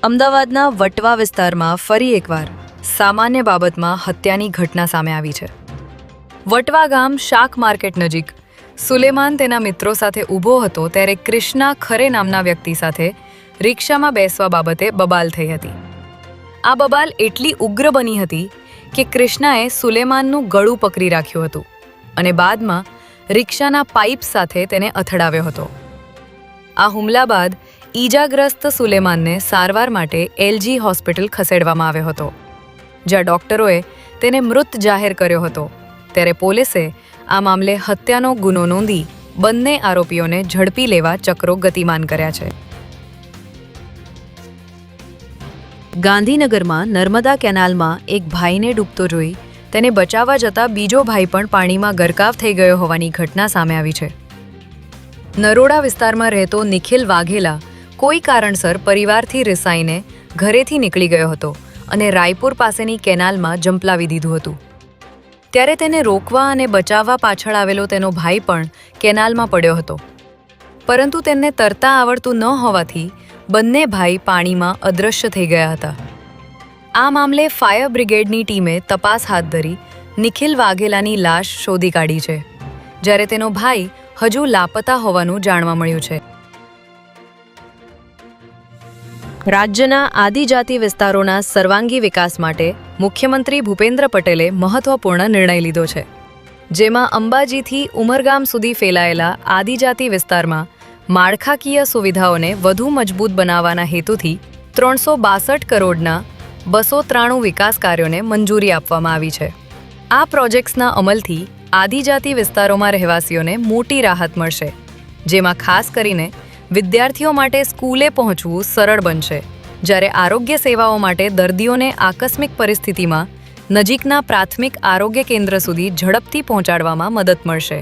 અમદાવાદના વટવા વિસ્તારમાં ફરી એકવાર સામાન્ય બાબતમાં હત્યાની ઘટના સામે આવી છે। વટવા ગામ શાક માર્કેટ નજીક સુલેમાન તેના મિત્રો સાથે ઊભો હતો ત્યારે કૃષ્ણા ખરે નામના વ્યક્તિ સાથે રિક્ષામાં બેસવા બાબતે બબાલ થઈ હતી। આ બબાલ એટલી ઉગ્ર બની હતી કે કૃષ્ણાએ સુલેમાનનું ગળું પકડી રાખ્યું હતું અને બાદમાં રિક્ષાના પાઇપ સાથે તેને અથડાવ્યો હતો। આ હુમલા બાદ ઈજાગ્રસ્ત સુલેમાનને સારવાર માટે એલજી હોસ્પિટલ ખસેડવામાં આવ્યો હતો, જ્યાં ડોક્ટરોએ તેને મૃત જાહેર કર્યો હતો। ત્યારે પોલીસે આ મામલે હત્યાનો ગુનો નોંધી બંને આરોપીઓને ઝડપી લેવા ચક્રો ગતિમાન કર્યા છે। ગાંધીનગરમાં નર્મદા કેનાલમાં એક ભાઈને ડૂબતો જોઈ તેને બચાવવા જતા બીજો ભાઈ પણ પાણીમાં ગરકાવ થઈ ગયો હોવાની ઘટના સામે આવી છે। નરોડા વિસ્તારમાં રહેતો નિખિલ વાઘેલા કોઈ કારણસર પરિવારથી રિસાઈને ઘરેથી નીકળી ગયો હતો અને રાયપુર પાસેની કેનાલમાં જંપલાવી દીધું હતું। ત્યારે તેને રોકવા અને બચાવવા પાછળ આવેલો તેનો ભાઈ પણ કેનાલમાં પડ્યો હતો, પરંતુ તેને તરતા આવડતું ન હોવાથી બંને ભાઈ પાણીમાં અદૃશ્ય થઈ ગયા હતા। આ મામલે ફાયર બ્રિગેડની ટીમે તપાસ હાથ ધરી નિખિલ વાઘેલાની લાશ શોધી કાઢી છે, જ્યારે તેનો ભાઈ હજુ લાપતા હોવાનું જાણવા મળ્યું છે। રાજ્યના આદિજાતિ વિસ્તારોના સર્વાંગી વિકાસ માટે મુખ્યમંત્રી ભૂપેન્દ્ર પટેલે મહત્વપૂર્ણ નિર્ણય લીધો છે, જેમાં અંબાજીથી ઉમરગામ સુધી ફેલાયેલા આદિજાતિ વિસ્તારમાં માળખાકીય સુવિધાઓને વધુ મજબૂત બનાવવાના હેતુથી 362 કરોડના 293 વિકાસ કાર્યોને મંજૂરી આપવામાં આવી છે। આ પ્રોજેક્ટ્સના અમલથી આદિજાતિ વિસ્તારોમાં રહેવાસીઓને મોટી રાહત મળશે, જેમાં ખાસ કરીને વિદ્યાર્થીઓ માટે સ્કૂલે પહોંચવું સરળ બનશે, જ્યારે આરોગ્ય સેવાઓ માટે દર્દીઓને આકસ્મિક પરિસ્થિતિમાં નજીકના પ્રાથમિક આરોગ્ય કેન્દ્ર સુધી ઝડપથી પહોંચાડવામાં મદદ મળશે।